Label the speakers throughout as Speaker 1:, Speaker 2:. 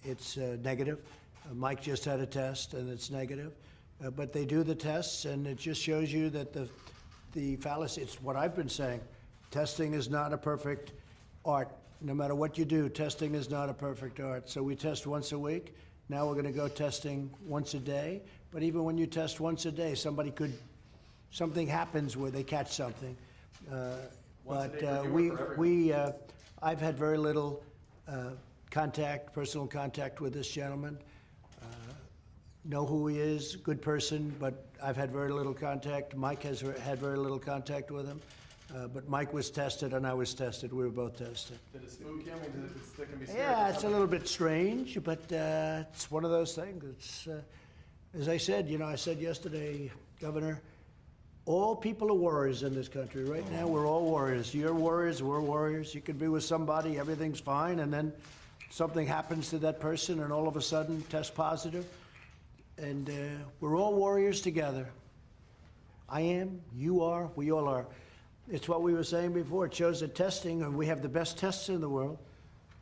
Speaker 1: it's negative. Mike just had a test, and it's negative. But they do the tests, and it just shows you that the fallacy, it's what I've been saying. Testing is not a perfect art. No matter what you do, testing is not a perfect art. So we test once a week. Now we're going to go testing once a day. But even when you test once a day, something happens where they catch something. I've had very little personal contact with this gentleman. Know who he is, good person, but I've had very little contact. Mike has had very little contact with him. But Mike was tested and I was tested. We were both tested.
Speaker 2: Did it spook you? I mean, that can be scary.
Speaker 1: Yeah, it's a little bit strange, but it's one of those things. It's, as I said, I said yesterday, Governor, all people are warriors in this country. Right now, we're all warriors. You're warriors, we're warriors. You could be with somebody, everything's fine, and then something happens to that person, and all of a sudden, test positive. And we're all warriors together. I am, you are, we all are. It's what we were saying before. It shows that testing, and we have the best tests in the world.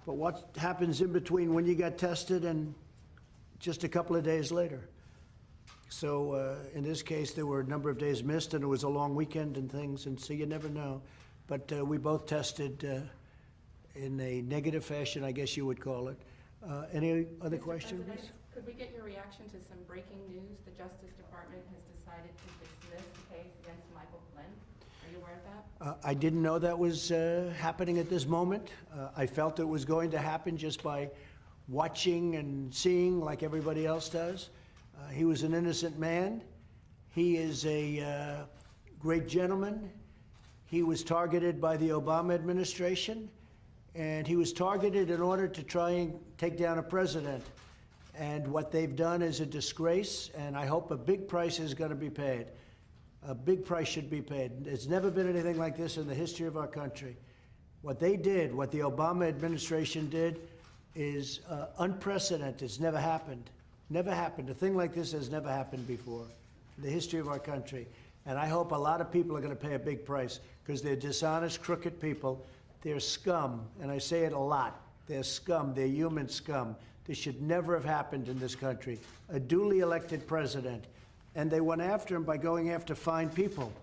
Speaker 1: But what happens in between when you got tested and just a couple of days later? So in this case, there were a number of days missed, and it was a long weekend and things, and so you never know. But we both tested in a negative fashion, I guess you would call it. Any other questions?
Speaker 3: Could we get your reaction to some breaking news? The Justice Department has decided to dismiss the case against Michael Flynn. Are you aware of that?
Speaker 1: I didn't know that was happening at this moment. I felt it was going to happen just by watching and seeing like everybody else does. He was an innocent man. He is a great gentleman. He was targeted by the Obama administration, and he was targeted in order to try and take down a president. And what they've done is a disgrace, and I hope a big price is going to be paid. A big price should be paid. There's never been anything like this in the history of our country. What they did, what the Obama administration did, is unprecedented. It's never happened. Never happened. A thing like this has never happened before in the history of our country. And I hope a lot of people are going to pay a big price because they're dishonest, crooked people. They're scum, and I say it a lot. They're scum. They're human scum. This should never have happened in this country. A duly elected president. And they went after him by going after fine people.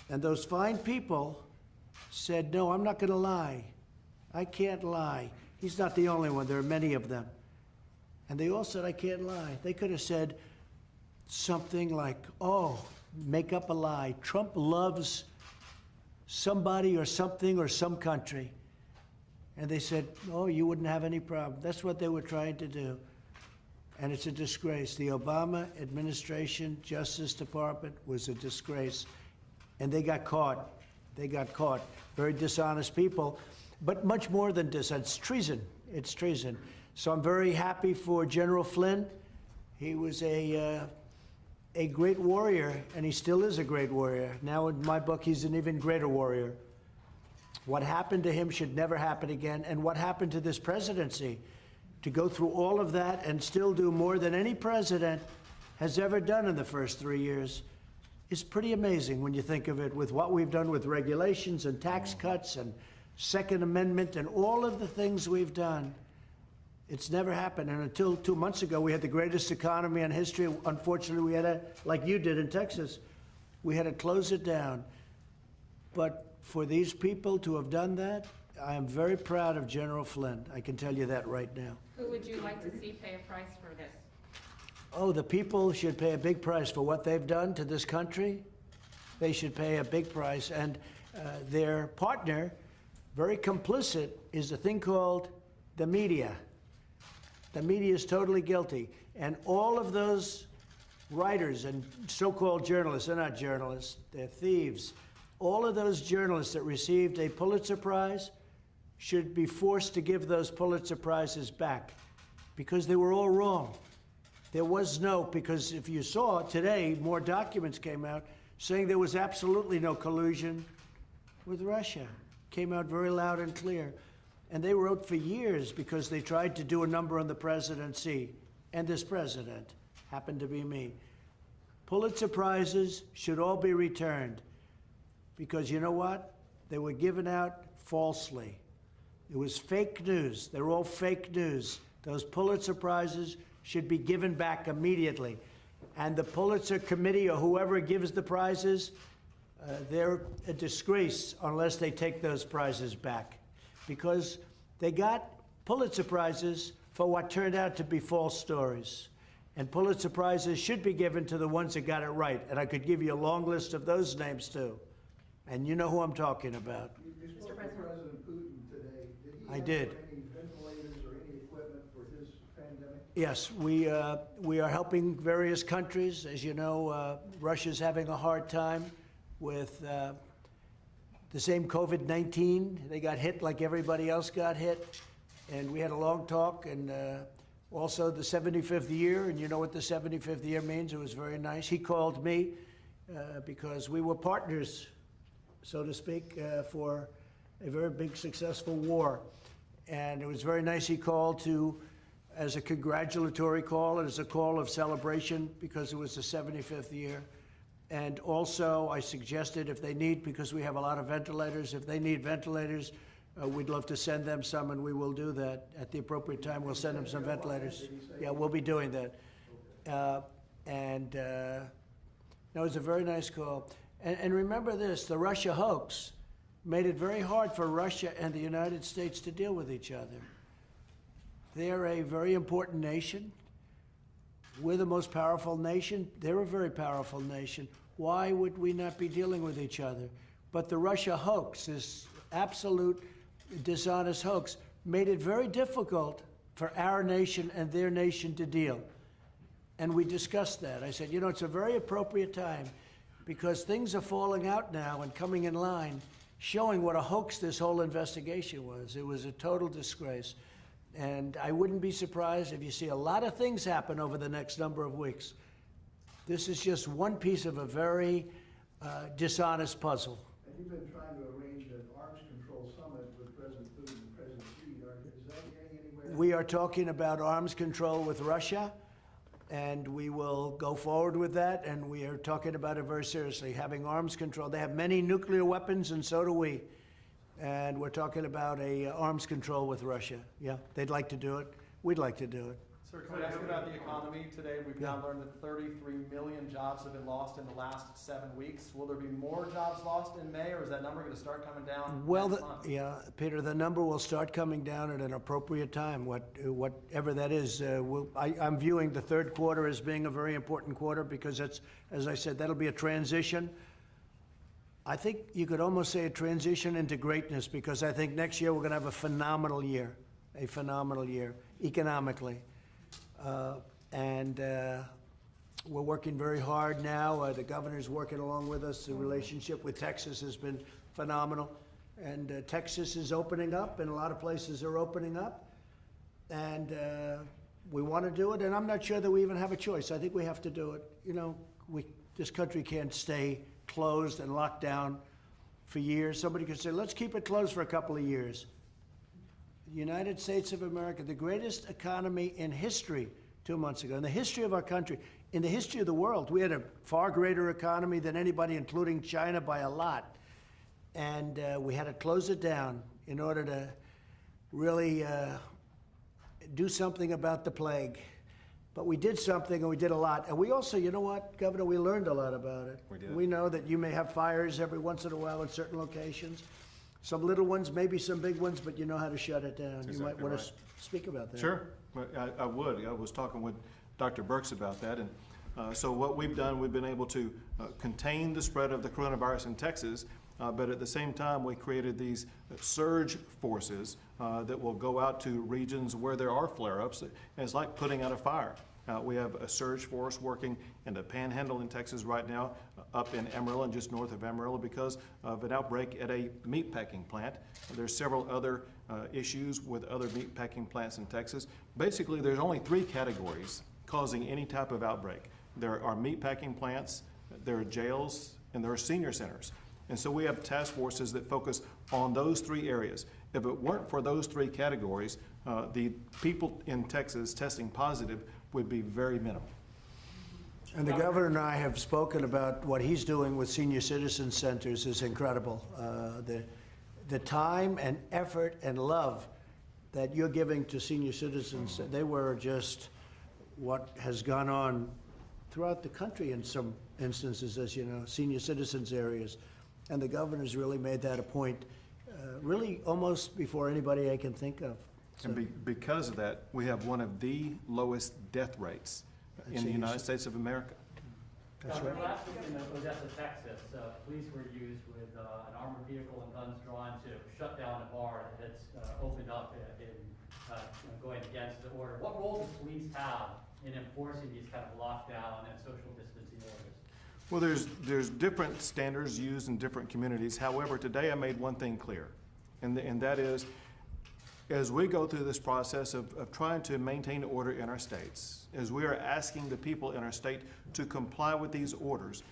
Speaker 1: And those fine people said, no, I'm not going to lie. I can't lie. He's not the only one. There are many of them. And they all said, I can't lie. They could have said something like, oh, make up a lie. Trump loves somebody or something or some country. And they said, oh, you wouldn't have any problem. That's what they were trying to do. And it's a disgrace. The Obama administration, Justice Department, was a disgrace. And they got caught. They got caught. Very dishonest people. But much more than this. It's treason. It's treason. So I'm very happy for General Flynn. He was a great warrior, and he still is a great warrior. Now in my book, he's an even greater warrior. What happened to him should never happen again. And what happened to this presidency, to go through all of that and still do more than any president has ever done in the first 3 years, is pretty amazing when you think of it, with what we've done with regulations and tax cuts and Second Amendment and all of the things we've done. It's never happened. And until 2 months ago, we had the greatest economy in history. Unfortunately, we had to, like you did in Texas, we had to close it down. But for these people to have done that, I am very proud of General Flynn. I can tell you that right now.
Speaker 3: Who would you like to see pay a price for this?
Speaker 1: Oh, the people should pay a big price for what they've done to this country. They should pay a big price. And their partner, very complicit, is a thing called the media. The media is totally guilty. And all of those writers and so-called journalists, they're not journalists, they're thieves. All of those journalists that received a Pulitzer Prize should be forced to give those Pulitzer Prizes back because they were all wrong. There was no, because if you saw today, more documents came out saying there was absolutely no collusion with Russia. Came out very loud and clear. And they wrote for years because they tried to do a number on the presidency, and this president happened to be me. Pulitzer Prizes should all be returned because you know what? They were given out falsely. It was fake news. They were all fake news. Those Pulitzer Prizes should be given back immediately. And the Pulitzer Committee or whoever gives the prizes, they're a disgrace unless they take those prizes back. Because they got Pulitzer Prizes for what turned out to be false stories. And Pulitzer Prizes should be given to the ones that got it right. And I could give you a long list of those names too. And you know who I'm talking about.
Speaker 4: You spoke to President Putin today. Did he
Speaker 1: I
Speaker 4: ask
Speaker 1: did.
Speaker 4: for any ventilators or any equipment for his pandemic?
Speaker 1: Yes, we are helping various countries. As you know, Russia's having a hard time with the same COVID-19. They got hit like everybody else got hit. And we had a long talk, and also the 75th year, and you know what the 75th year means. It was very nice. He called me because we were partners, so to speak, for a very big, successful war. And it was very nice he called as a congratulatory call and as a call of celebration because it was the 75th year. And also, I suggested if they need, because we have a lot of ventilators, if they need ventilators, we'd love to send them some, and we will do that. At the appropriate time, we'll send them some ventilators. Yeah, we'll be doing that. That was a very nice call. And remember this, the Russia hoax made it very hard for Russia and the United States to deal with each other. They're a very important nation. We're the most powerful nation. They're a very powerful nation. Why would we not be dealing with each other? But the Russia hoax, this absolute dishonest hoax, made it very difficult for our nation and their nation to deal. And we discussed that. I said, you know, it's a very appropriate time because things are falling out now and coming in line, showing what a hoax this whole investigation was. It was a total disgrace. And I wouldn't be surprised if you see a lot of things happen over the next number of weeks. This is just one piece of a very dishonest puzzle.
Speaker 4: And you've been trying to arrange an arms control summit with President Putin and President Xi. Is that getting anywhere?
Speaker 1: We are talking about arms control with Russia, and we will go forward with that, and we are talking about it very seriously, having arms control. They have many nuclear weapons, and so do we. And we're talking about arms control with Russia. Yeah, they'd like to do it. We'd like to do it.
Speaker 2: Sir, can we ask about the economy today? We've now learned that 33 million jobs have been lost in the last 7 weeks. Will there be more jobs lost in May, or is that number going to start coming down
Speaker 1: Well,
Speaker 2: next month?
Speaker 1: yeah, Peter, the number will start coming down at an appropriate time, whatever that is. I'm viewing the third quarter as being a very important quarter because it's, as I said, that'll be a transition. I think you could almost say a transition into greatness because I think next year we're going to have a phenomenal year economically. We're working very hard now. The governor's working along with us. The relationship with Texas has been phenomenal. And Texas is opening up, and a lot of places are opening up. And we want to do it, and I'm not sure that we even have a choice. I think we have to do it. You know, this country can't stay closed and locked down for years. Somebody could say, let's keep it closed for a couple of years. The United States of America, the greatest economy in history 2 months ago, in the history of our country, in the history of the world. We had a far greater economy than anybody, including China, by a lot. And we had to close it down in order to really do something about the plague. But we did something, and we did a lot. And we also, you know what, Governor, we learned a lot about it.
Speaker 5: We did.
Speaker 1: We know that you may have fires every once in a while in certain locations. Some little ones, maybe some big ones, but you know how to shut it down.
Speaker 5: That's
Speaker 1: You might
Speaker 5: exactly
Speaker 1: want
Speaker 5: right.
Speaker 1: to speak about that.
Speaker 5: Sure, I would. I was talking with Dr. Birx about that, and so what we've done, we've been able to contain the spread of the coronavirus in Texas, but at the same time, we created these surge forces that will go out to regions where there are flare-ups, and it's like putting out a fire. We have a surge force working in the Panhandle in Texas right now, up in Amarillo and just north of Amarillo because of an outbreak at a meatpacking plant. There's several other issues with other meatpacking plants in Texas. Basically, there's only 3 categories causing any type of outbreak. There are meatpacking plants, there are jails, and there are senior centers. And so we have task forces that focus on those 3 areas. If it weren't for those 3 categories, the people in Texas testing positive would be very minimal.
Speaker 1: And the governor and I have spoken about what he's doing with senior citizen centers is incredible. The time and effort and love that you're giving to senior citizens, they were just what has gone on throughout the country in some instances, as you know, senior citizens areas. And the governor's really made that a point, really almost before anybody I can think of. So,
Speaker 5: And because of that, we have one of the lowest death rates in the United States of America.
Speaker 1: that's right.
Speaker 6: Last week in Odessa, Texas, police were used with an armored vehicle and guns drawn to shut down a bar that had opened up in going against the order. What role does police have in enforcing these kind of lockdown and social distancing orders?
Speaker 5: Well, there's different standards used in different communities. However, today I made one thing clear, and that is, as we go through this process of trying to maintain order in our states, as we are asking the people in our state to comply with these orders,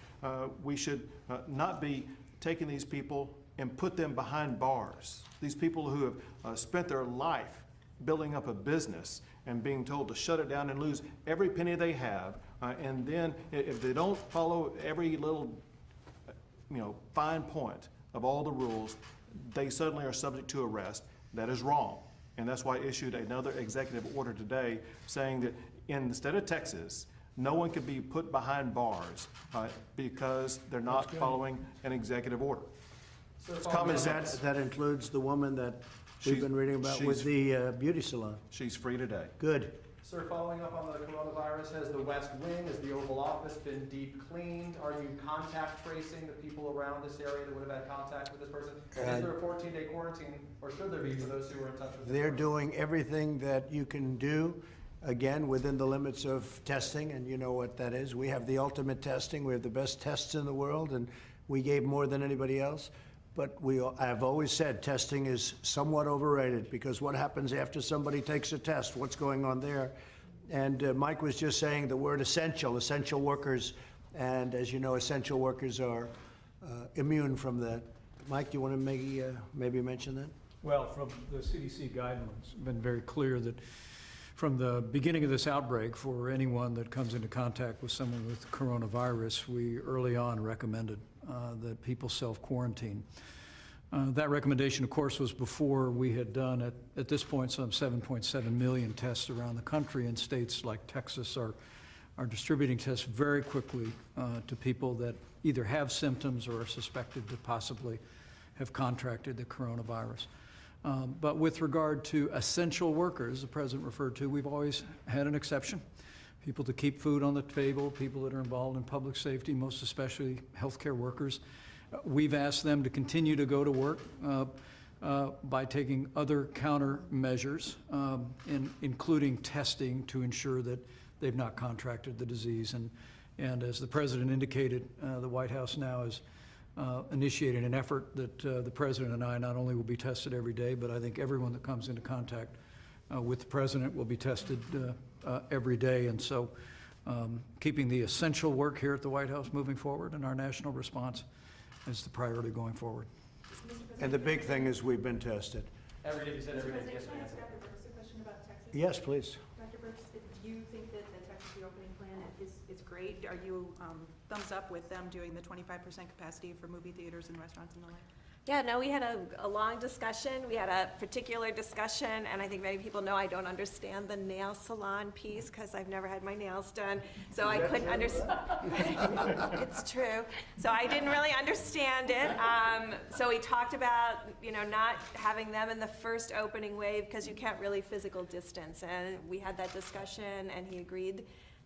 Speaker 5: we should not be taking these people and put them behind bars. These people who have spent their life building up a business and being told to shut it down and lose every penny they have, and then if they don't follow every little fine point of all the rules, they suddenly are subject to arrest. That is wrong. And that's why I issued another executive order today saying that in the state of Texas, no one can be put behind bars because they're not following an executive order.
Speaker 2: So
Speaker 5: It's common
Speaker 2: following up-
Speaker 5: sense.
Speaker 1: That includes the woman that we've been reading about with
Speaker 5: she's-
Speaker 1: the beauty salon.
Speaker 5: She's free today.
Speaker 1: Good.
Speaker 2: Sir, following up on the coronavirus, has the West Wing, has the Oval Office been deep cleaned? Are you contact tracing the people around this area that would have had contact with this person? And is there a 14-day quarantine, or should there be for those who were in touch with this
Speaker 1: They're
Speaker 2: person?
Speaker 1: doing everything that you can do, again, within the limits of testing, and you know what that is. We have the ultimate testing. We have the best tests in the world, and we gave more than anybody else. But I've always said testing is somewhat overrated, because what happens after somebody takes a test? What's going on there? And Mike was just saying the word essential workers, and as you know, essential workers are immune from that. Mike, do you want to maybe mention that?
Speaker 7: Well, from the CDC guidelines, been very clear that from the beginning of this outbreak, for anyone that comes into contact with someone with coronavirus, we early on recommended that people self-quarantine. That recommendation, of course, was before we had done, at this point, some 7.7 million tests around the country, and states like Texas are distributing tests very quickly to people that either have symptoms or are suspected to possibly have contracted the coronavirus. But with regard to essential workers, the President referred to, we've always had an exception. People to keep food on the table, people that are involved in public safety, most especially healthcare workers. We've asked them to continue to go to work by taking other countermeasures, including testing to ensure that they've not contracted the disease. And as the President indicated, the White House now is initiating an effort that the President and I not only will be tested every day, but I think everyone that comes into contact with the President will be tested every day. And so keeping the essential work here at the White House moving forward and our national response is the priority going you
Speaker 1: And the big thing is we've been tested.
Speaker 2: Every day, you said every day, yes,
Speaker 8: Can I
Speaker 2: ma'am.
Speaker 8: ask Dr. Burks a question about Texas?
Speaker 1: Yes, please.
Speaker 8: Dr. Burks, do you think that the Texas reopening plan is great? Are you thumbs up with them doing the 25% capacity for movie theaters and restaurants and the like?
Speaker 9: Yeah, no, we had a long discussion. We had a particular discussion, and I think many people know I don't understand the nail salon piece because I've never had my nails done. So I couldn't understand. It's true. So I didn't really understand it. So we talked about, not having them in the first opening wave because you can't really physical distance. And we had that discussion, and he agreed,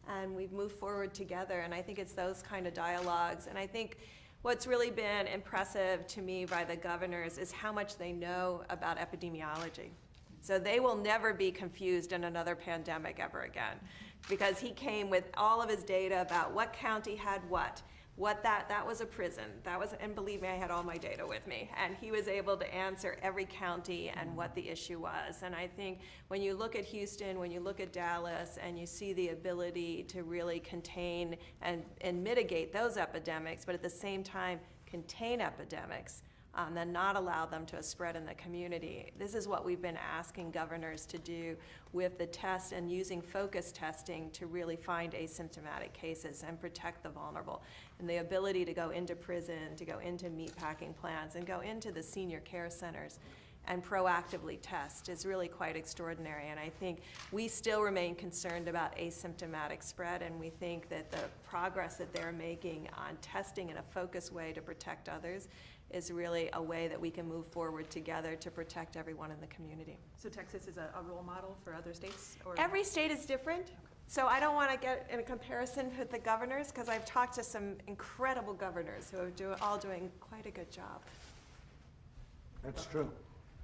Speaker 9: and we've moved forward together. And I think it's those kind of dialogues. And I think what's really been impressive to me by the governors is how much they know about epidemiology. So they will never be confused in another pandemic ever again, because he came with all of his data about what county had what that was a prison, and believe me, I had all my data with me, and he was able to answer every county and what the issue was. And I think when you look at Houston, when you look at Dallas, and you see the ability to really contain and mitigate those epidemics, but at the same time contain epidemics, then not allow them to spread in the community. This is what we've been asking governors to do with the test and using focus testing to really find asymptomatic cases and protect the vulnerable. And the ability to go into prison, to go into meatpacking plants, and go into the senior care centers and proactively test is really quite extraordinary. And I think we still remain concerned about asymptomatic spread, and we think that the progress that they're making on testing in a focused way to protect others is really a way that we can move forward together to protect everyone in the community.
Speaker 8: So Texas is a role model for other states? Or
Speaker 9: Every state is different, so I don't want to get in a comparison with the governors, because I've talked to some incredible governors who are all doing quite a good job.
Speaker 1: That's true.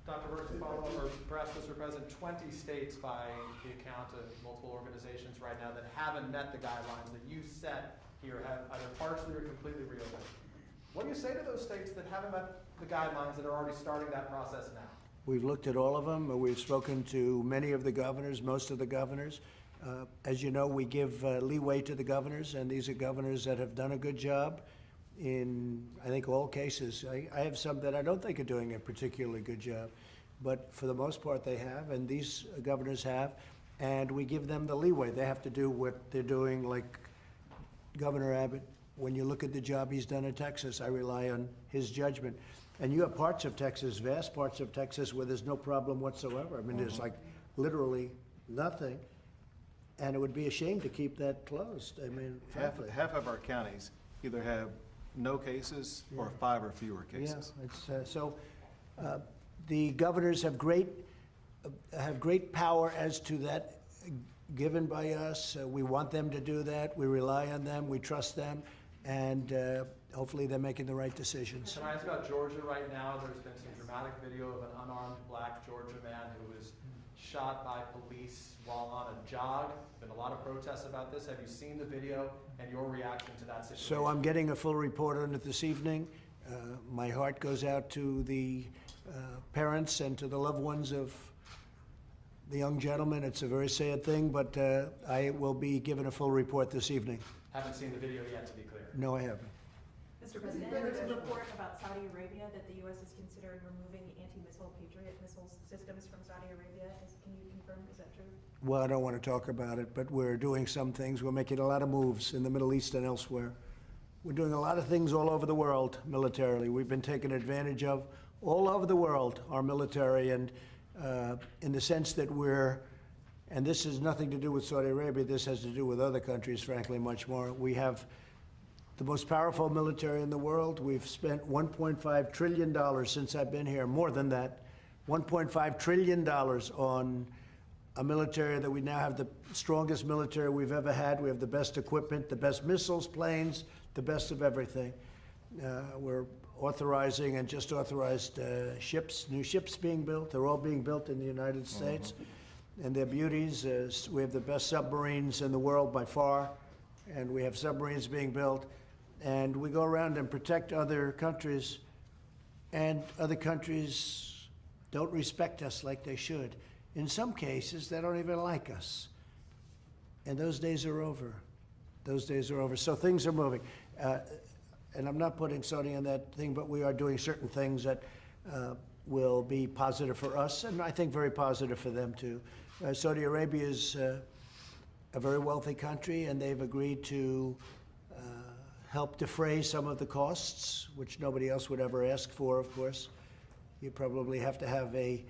Speaker 2: Dr. Burks, to follow up, or perhaps, Mr. President, 20 states by the account of multiple organizations right now that haven't met the guidelines that you set here have either partially or completely reopened. What do you say to those states that haven't met the guidelines that are already starting that process now?
Speaker 1: We've looked at all of them. We've spoken to many of the governors, most of the governors. As you know, we give leeway to the governors, and these are governors that have done a good job in, I think, all cases. I have some that I don't think are doing a particularly good job, but for the most part they have, and these governors have, and we give them the leeway. They have to do what they're doing, like Governor Abbott. When you look at the job he's done in Texas, I rely on his judgment. And you have parts of Texas, vast parts of Texas, where there's no problem whatsoever. I mean, there's like literally nothing. And it would be a shame to keep that closed. I mean, frankly.
Speaker 5: Half of our counties either have no cases or 5 or fewer cases.
Speaker 1: Yeah, it's, the governors have great power as to that given by us. We want them to do that. We rely on them. We trust them. And hopefully they're making the right decisions.
Speaker 2: Can I ask about Georgia right now? There's been some dramatic video of an unarmed black Georgia man who was shot by police while on a jog. Been a lot of protests about this. Have you seen the video and your reaction to that situation?
Speaker 1: So I'm getting a full report on it this evening. My heart goes out to the parents and to the loved ones of the young gentleman. It's a very sad thing, but I will be given a full report this evening.
Speaker 2: Haven't seen the video yet, to be clear.
Speaker 1: No, I haven't.
Speaker 8: Mr. President, there's a report about Saudi Arabia that the U.S. is considering removing anti-missile Patriot missile systems from Saudi Arabia. Can you confirm, is that true?
Speaker 1: Well, I don't want to talk about it, but we're doing some things. We're making a lot of moves in the Middle East and elsewhere. We're doing a lot of things all over the world militarily. We've been taken advantage of all over the world, our military, and in the sense that and this has nothing to do with Saudi Arabia, this has to do with other countries, frankly, much more. We have the most powerful military in the world. We've spent $1.5 trillion since I've been here, more than that, $1.5 trillion on a military that we now have the strongest military we've ever had. We have the best equipment, the best missiles, planes, the best of everything. We're authorizing and just authorized ships, new ships being built. They're all being built in the United States. And their beauties is we have the best submarines in the world by far, and we have submarines being built. And we go around and protect other countries, and other countries don't respect us like they should. In some cases, they don't even like us. And those days are over. Those days are over. So things are moving. And I'm not putting Saudi on that thing, but we are doing certain things that will be positive for us, and I think very positive for them too. Saudi Arabia is a very wealthy country, and they've agreed to help defray some of the costs, which nobody else would ever ask for, of course. You probably have to have a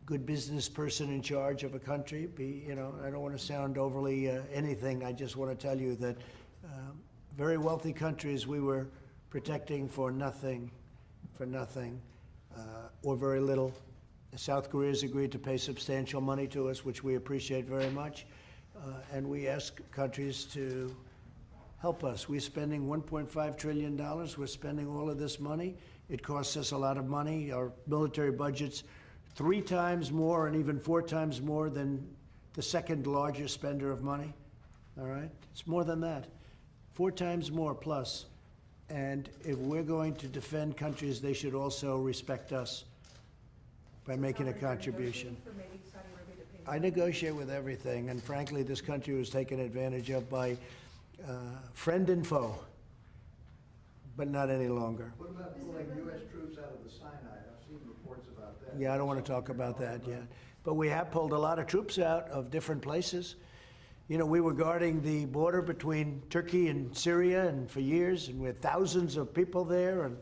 Speaker 1: good business person in charge of a country. I don't want to sound overly anything. I just want to tell you that very wealthy countries we were protecting for nothing, or very little. South Korea has agreed to pay substantial money to us, which we appreciate very much. And we ask countries to help us. We're spending $1.5 trillion. We're spending all of this money. It costs us a lot of money. Our military budget's 3 times more and even 4 times more than the second largest spender of money. All right? It's more than that. 4 times more plus. And if we're going to defend countries, they should also respect us by making a contribution. I negotiate with everything, and frankly, this country was taken advantage of by friend and foe, but not any longer.
Speaker 4: What about pulling U.S. troops out of the Sinai? I've seen reports about that.
Speaker 1: Yeah, I don't want to talk about that yet. But we have pulled a lot of troops out of different places. You know, we were guarding the border between Turkey and Syria and for years, and we had thousands of people there. And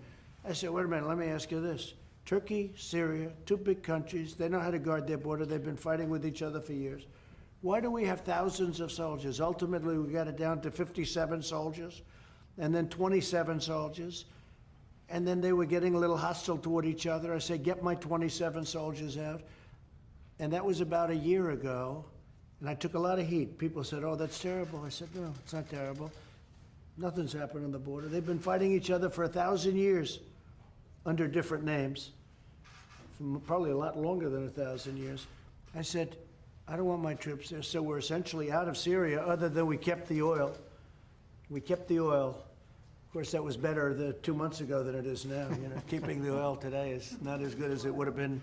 Speaker 1: I said, wait a minute, let me ask you this. Turkey, Syria, two big countries. They know how to guard their border. They've been fighting with each other for years. Why do we have thousands of soldiers? Ultimately, we got it down to 57 soldiers, and then 27 soldiers. And then they were getting a little hostile toward each other. I said, get my 27 soldiers out. And that was about a year ago. And I took a lot of heat. People said, oh, that's terrible. I said, no, it's not terrible. Nothing's happened on the border. They've been fighting each other for 1,000 years under different names, from probably a lot longer than 1,000 years. I said, I don't want my troops there. So we're essentially out of Syria, other than we kept the oil. We kept the oil. Of course, that was better 2 months ago than it is now. You know, keeping the oil today is not as good as it would have been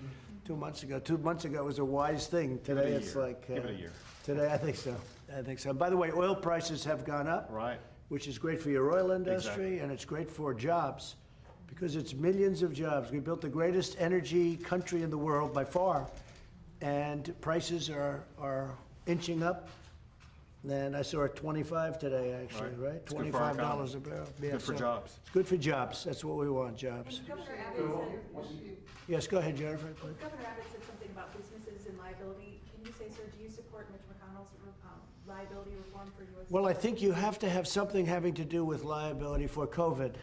Speaker 1: 2 months ago. 2 months ago was a wise thing. Today it's like...
Speaker 5: Give it a year.
Speaker 1: Today, I think so. I think so. By the way, oil prices have gone up.
Speaker 5: Right.
Speaker 1: Which is great for your oil industry,
Speaker 5: Exactly.
Speaker 1: and it's great for jobs, because it's millions of jobs. We built the greatest energy country in the world by far, and prices are inching up. And I saw it 25 today, actually, right?
Speaker 5: It's good for our
Speaker 1: $25
Speaker 5: economy.
Speaker 1: a barrel.
Speaker 5: It's good for jobs.
Speaker 1: It's good for jobs. That's what we want, jobs.
Speaker 8: And Governor Abbott said,
Speaker 1: Yes, go ahead, Jennifer, please.
Speaker 8: Governor Abbott said something about businesses and liability. Can you say, sir, do you support Mitch McConnell's liability reform for U.S.?
Speaker 1: Well, I think you have to have something having to do with liability for COVID,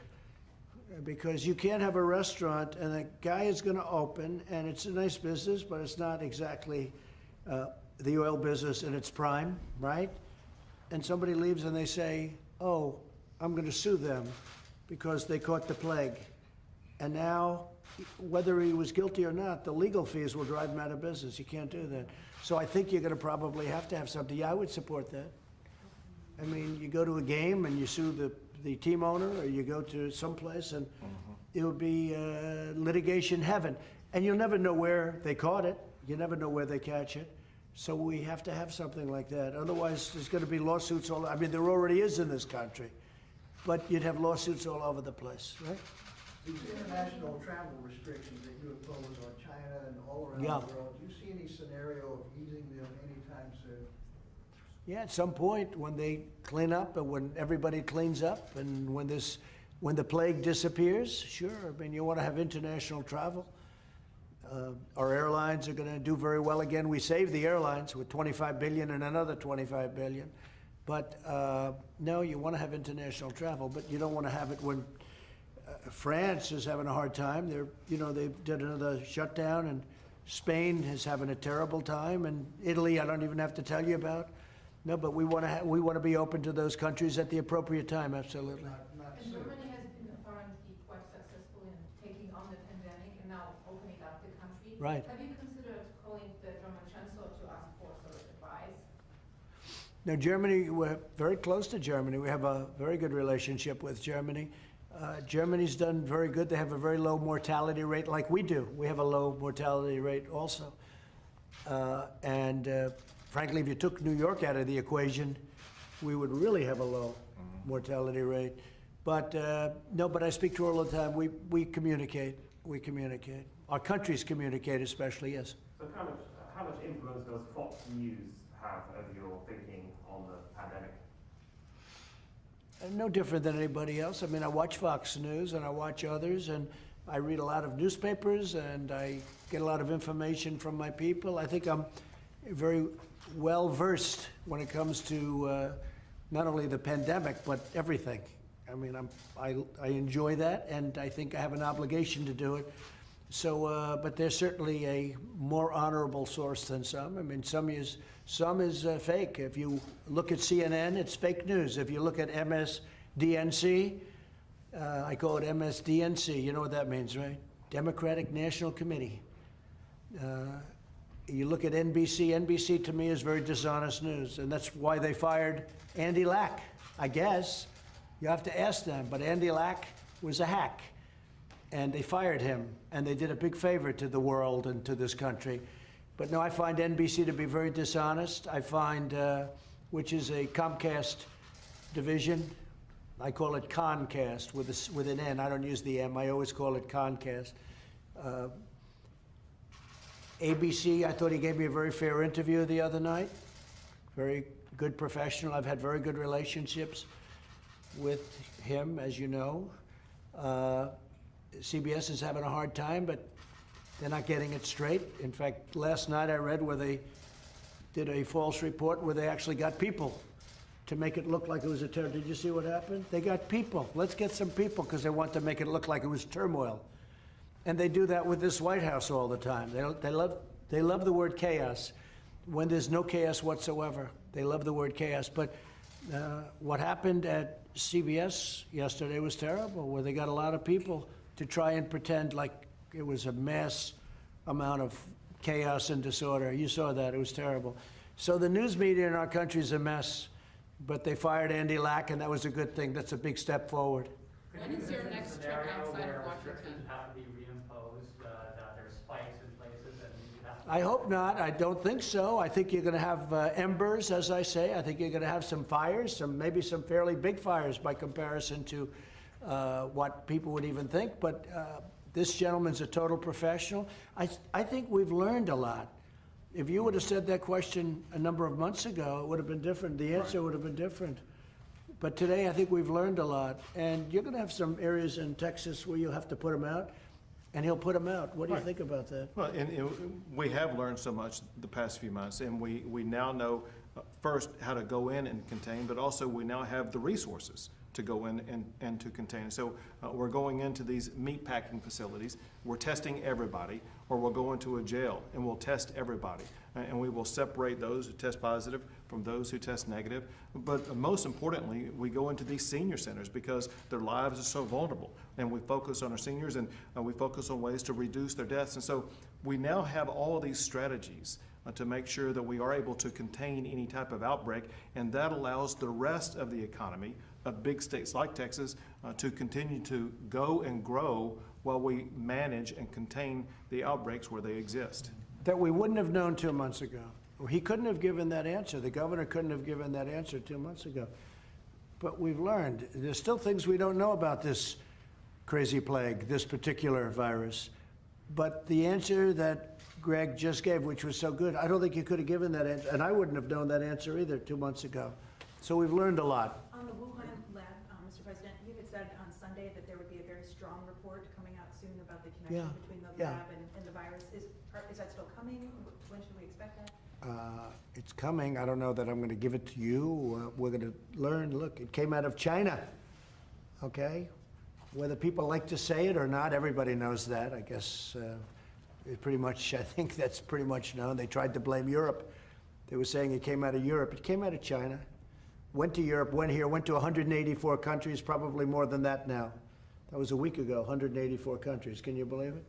Speaker 1: because you can't have a restaurant and a guy is going to open, and it's a nice business, but it's not exactly the oil business in its prime, right? And somebody leaves and they say, oh, I'm going to sue them because they caught the plague. And now, whether he was guilty or not, the legal fees will drive him out of business. You can't do that. So I think you're going to probably have to have something. Yeah, I would support that. I mean, you go to a game and you sue the team owner, or you go to someplace and it would be litigation heaven. And you'll never know where they caught it. You never know where they catch it. So we have to have something like that. Otherwise, there's going to be lawsuits all. I mean, there already is in this country, but you'd have lawsuits all over the place, right?
Speaker 4: These international travel restrictions that you impose on China and all around
Speaker 1: Yeah.
Speaker 4: the world, do you see any scenario of easing them anytime soon?
Speaker 1: Yeah, at some point when they clean up and when everybody cleans up and when the plague disappears, sure. I mean, you want to have international travel. Our airlines are going to do very well again. We saved the airlines with $25 billion and another $25 billion. But no, you want to have international travel, but you don't want to have it when France is having a hard time. They did another shutdown, and Spain is having a terrible time, and Italy I don't even have to tell you about. No, but we want to be open to those countries at the appropriate time. Absolutely.
Speaker 4: Not
Speaker 3: And
Speaker 4: soon.
Speaker 3: Germany has been apparently quite successful in taking on the pandemic and now opening up the country.
Speaker 1: Right.
Speaker 3: Have you considered calling the German chancellor to ask for sort of advice?
Speaker 1: Now, Germany, we're very close to Germany. We have a very good relationship with Germany. Germany's done very good. They have a very low mortality rate, like we do. We have a low mortality rate also. Frankly, if you took New York out of the equation, we would really have a low mortality rate. But no, but I speak to her all the time. We communicate. We communicate. Our countries communicate, especially, yes.
Speaker 10: So how much influence does Fox News have over your thinking on the pandemic?
Speaker 1: No different than anybody else. I mean, I watch Fox News and I watch others, and I read a lot of newspapers, and I get a lot of information from my people. I think I'm very well versed when it comes to not only the pandemic, but everything. I mean, I enjoy that, and I think I have an obligation to do it. So, but there's certainly a more honorable source than some. I mean, some is fake. If you look at CNN, it's fake news. If you look at MSDNC, I call it MSDNC. You know what that means, right? Democratic National Committee. You look at NBC. NBC to me is very dishonest news, and that's why they fired Andy Lack, I guess. You have to ask them, but Andy Lack was a hack, and they fired him, and they did a big favor to the world and to this country. But no, I find NBC to be very dishonest. I find, which is a Comcast division. I call it Concast with an N. I don't use the M. I always call it Concast. ABC, I thought he gave me a very fair interview the other night. Very good professional. I've had very good relationships with him, as you know. CBS is having a hard time, but They're not getting it straight. In fact, last night I read where they did a false report where they actually got people to make it look like it was a terror. Did you see what happened? They got people. Let's get some people because they want to make it look like it was turmoil. And they do that with this White House all the time. They love the word chaos when there's no chaos whatsoever. They love the word chaos. But what happened at CBS yesterday was terrible, where they got a lot of people to try and pretend like it was a mass amount of chaos and disorder. You saw that. It was terrible. So the news media in our country is a mess, but they fired Andy Lack, and that was a good thing. That's a big step forward.
Speaker 3: When is your next trip outside of Washington?
Speaker 6: Restrictions have to be reimposed, that there's spikes in places and you have to.
Speaker 1: I hope not. I don't think so. I think you're going to have embers, as I say. I think you're going to have some fires, maybe some fairly big fires by comparison to what people would even think. But this gentleman's a total professional. I think we've learned a lot. If you would have said that question a number of months ago, it would have been different. The answer would have been different. But today, I think we've learned a lot. And you're going to have some areas in Texas where you'll have to put him out, and he'll put them out. What do you think about that?
Speaker 5: Well, and we have learned so much the past few months, and we now know first how to go in and contain, but also we now have the resources to go in and to contain. So we're going into these meat packing facilities, we're testing everybody, or we'll go into a jail and we'll test everybody. And we will separate those who test positive from those who test negative. But most importantly, we go into these senior centers because their lives are so vulnerable. And we focus on our seniors, and we focus on ways to reduce their deaths. And so we now have all of these strategies to make sure that we are able to contain any type of outbreak, and that allows the rest of the economy of big states like Texas to continue to go and grow while we manage and contain the outbreaks where they exist.
Speaker 1: That we wouldn't have known 2 months ago. He couldn't have given that answer. The governor couldn't have given that answer 2 months ago. But we've learned. There's still things we don't know about this crazy plague, this particular virus. But the answer that Greg just gave, which was so good, I don't think you could have given that answer. And I wouldn't have known that answer either 2 months ago. So we've learned a lot.
Speaker 8: On the Wuhan lab, Mr. President, you had said on Sunday that there would be a very strong report coming out soon about the connection between the lab and the virus. Is that still coming? When should we expect that?
Speaker 1: It's coming. I don't know that I'm going to give it to you. We're going to learn. Look, it came out of China. Okay? Whether people like to say it or not, everybody knows that. I guess it pretty much, I think that's pretty much known. They tried to blame Europe. They were saying it came out of Europe. It came out of China. Went to Europe, went here, went to 184 countries, probably more than that now. That was a week ago, 184 countries. Can you believe it?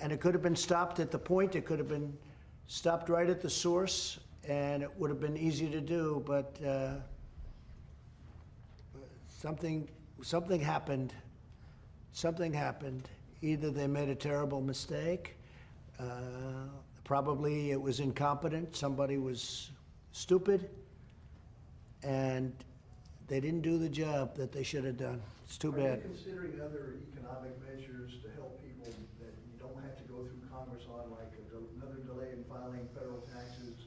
Speaker 1: And it could have been stopped at the point. It could have been stopped right at the source, and it would have been easy to do, but something happened. Something happened. Either they made a terrible mistake, probably it was incompetent, somebody was stupid, and they didn't do the job that they should have done. It's too bad.
Speaker 4: Are you considering other economic measures to help people that you don't have to go through Congress on, like another delay in filing federal taxes,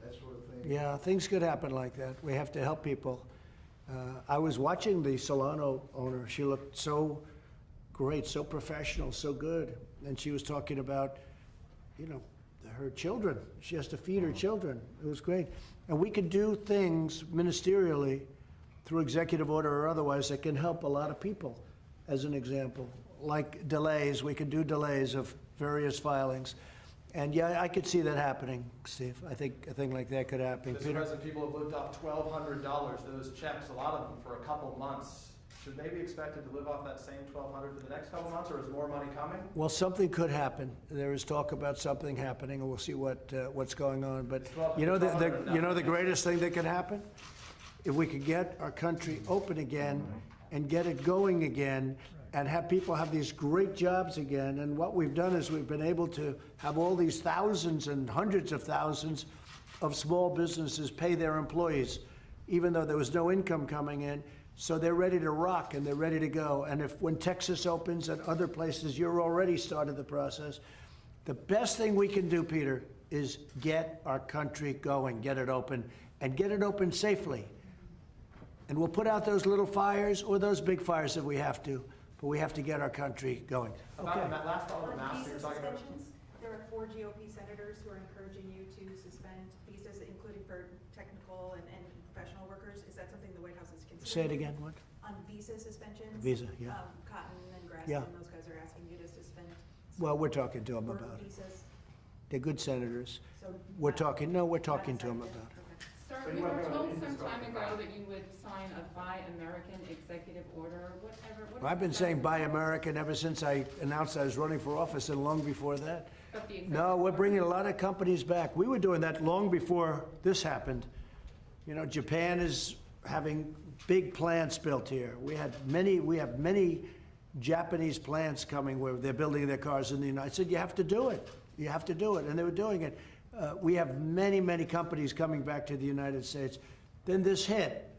Speaker 4: that sort of thing?
Speaker 1: Yeah, things could happen like that. We have to help people. I was watching the Solano owner. She looked so great, so professional, so good. And she was talking about, her children. She has to feed her children. It was great. And we could do things ministerially through executive order or otherwise that can help a lot of people, as an example. Like delays, we could do delays of various filings. And yeah, I could see that happening, Steve. I think a thing like that could happen.
Speaker 2: Mr. President, people have lived off $1,200. Those checks, a lot of them for a couple months. Should they be expected to live off that same $1,200 for the next couple months, or is more money coming?
Speaker 1: Well, something could happen. There is talk about something happening, and we'll see what's going on. But the greatest thing that could happen? If we could get our country open again and get it going again and have people have these great jobs again. And what we've done is we've been able to have all these thousands and hundreds of thousands of small businesses pay their employees, even though there was no income coming in. So they're ready to rock and they're ready to go. And when Texas opens and other places, you're already started the process. The best thing we can do, Peter, is get our country going, get it open, and get it open safely. And we'll put out those little fires or those big fires if we have to. but we have to get our country going.
Speaker 2: About
Speaker 1: Okay.
Speaker 2: the last all the
Speaker 8: On
Speaker 2: masks that
Speaker 8: visa
Speaker 2: you're talking about.
Speaker 8: suspensions, there are 4 GOP senators who are encouraging you to suspend visas, including for technical and professional workers. Is that something the White House is considering?
Speaker 1: Say it again, what?
Speaker 8: On visa suspensions?
Speaker 1: Visa, yeah.
Speaker 8: Cotton and
Speaker 1: Yeah.
Speaker 8: Grassley, those guys are asking you to suspend.
Speaker 1: Well, we're talking to them
Speaker 8: work
Speaker 1: about it.
Speaker 8: visas.
Speaker 1: They're good senators.
Speaker 8: So
Speaker 1: We're
Speaker 8: not-
Speaker 1: talking, no, we're
Speaker 8: not
Speaker 1: talking to them
Speaker 8: affected?
Speaker 1: about it.
Speaker 8: Okay.
Speaker 3: Sir,
Speaker 10: So
Speaker 3: we
Speaker 10: you
Speaker 3: were
Speaker 10: want to go
Speaker 3: told
Speaker 10: into
Speaker 3: some time
Speaker 10: infrastructure
Speaker 3: ago that you would sign a Buy American executive order, whatever. what
Speaker 1: Well, I've been
Speaker 3: is
Speaker 1: saying
Speaker 3: that?
Speaker 1: Buy American ever since I announced I was running for office and long before that.
Speaker 3: But the
Speaker 1: No,
Speaker 3: executive
Speaker 1: we're
Speaker 3: order-
Speaker 1: bringing a lot of companies back. We were doing that long before this happened. You know, Japan is having big plants built here. We have many Japanese plants coming where they're building their cars in the United States. You have to do it. You have to do it, and they were doing it. We have many companies coming back to the United States. Then this hit,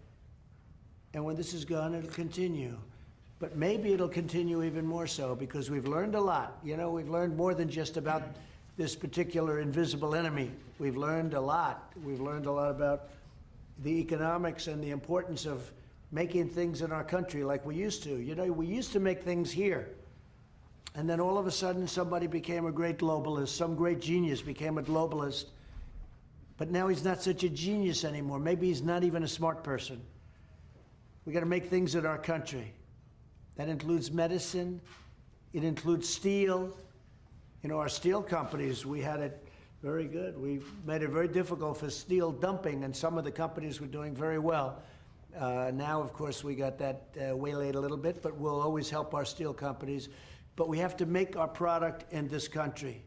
Speaker 1: and when this is gone, it'll continue. But maybe it'll continue even more so because we've learned a lot. You know, we've learned more than just about this particular invisible enemy. We've learned a lot. We've learned a lot about the economics and the importance of making things in our country like we used to. You know, we used to make things here. And then all of a sudden somebody became a great globalist. Some great genius became a globalist. But now he's not such a genius anymore. Maybe he's not even a smart person. We got to make things in our country. That includes medicine. It includes steel. You know, our steel companies, we had it very good. We made it very difficult for steel dumping, and some of the companies were doing very well. Now, of course, we got that waylaid a little bit, but we'll always help our steel companies. But we have to make our product in this country.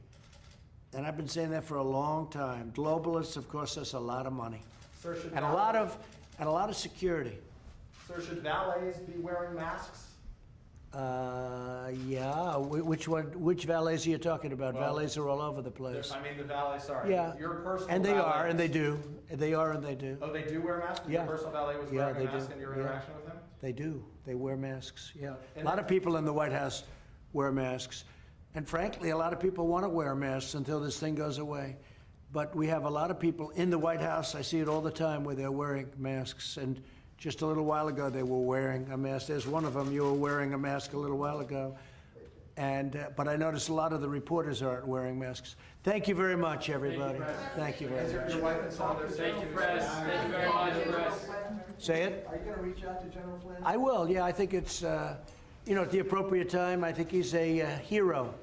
Speaker 1: And I've been saying that for a long time. Globalists have cost us a lot of money.
Speaker 2: Sir, should
Speaker 1: And a lot of security.
Speaker 2: Sir, should valets be wearing masks?
Speaker 1: Yeah, which valets are you talking about?
Speaker 2: Well,
Speaker 1: Valets are all over the place.
Speaker 2: I mean, the valet, sorry.
Speaker 1: Yeah,
Speaker 2: Your personal
Speaker 1: and they are,
Speaker 2: valets.
Speaker 1: and they do. They are, and they do.
Speaker 2: Oh, they do wear masks?
Speaker 1: Yeah.
Speaker 2: Your personal valet was
Speaker 1: Yeah,
Speaker 2: wearing
Speaker 1: they
Speaker 2: a mask
Speaker 1: do.
Speaker 2: in your
Speaker 1: Yeah.
Speaker 2: interaction with him?
Speaker 1: They do. They wear masks, yeah. A
Speaker 2: And
Speaker 1: lot
Speaker 2: then-
Speaker 1: of people in the White House wear masks. And frankly, a lot of people want to wear masks until this thing goes away. But we have a lot of people in the White House, I see it all the time, where they're wearing masks. And just a little while ago, they were wearing a mask. There's one of them, you were wearing a mask a little while ago. And, but I noticed a lot of the reporters aren't wearing masks. Thank you very much, everybody. Thank you very
Speaker 2: Is
Speaker 1: much.
Speaker 2: your wife and son there?
Speaker 6: Thank you, press. Thank you very much, press.
Speaker 1: Say it?
Speaker 4: Are you gonna reach out to General Flynn?
Speaker 1: I will, yeah, I think it's, you know, at the appropriate time, I think he's a hero.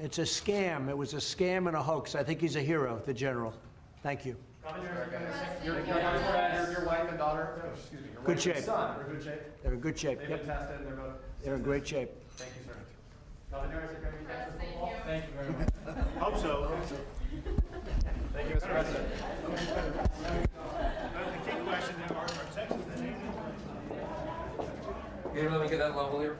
Speaker 1: It's a scam. It was a scam and a hoax. I think he's a hero, the general. Thank you.
Speaker 2: Your wife and daughter, oh, excuse me, your
Speaker 1: Good
Speaker 2: wife
Speaker 1: shape.
Speaker 2: and son are in good shape?
Speaker 1: They're in good shape.
Speaker 2: They've been
Speaker 1: Yep,
Speaker 2: tested and they're both.
Speaker 1: they're in great shape.
Speaker 2: Thank you, sir. Governor, is it going to be Texas football?
Speaker 6: Thank you very much.
Speaker 5: Hope so.
Speaker 2: Thank you, Mr. President.
Speaker 5: The key question, are Texas the
Speaker 11: You let me get that level here?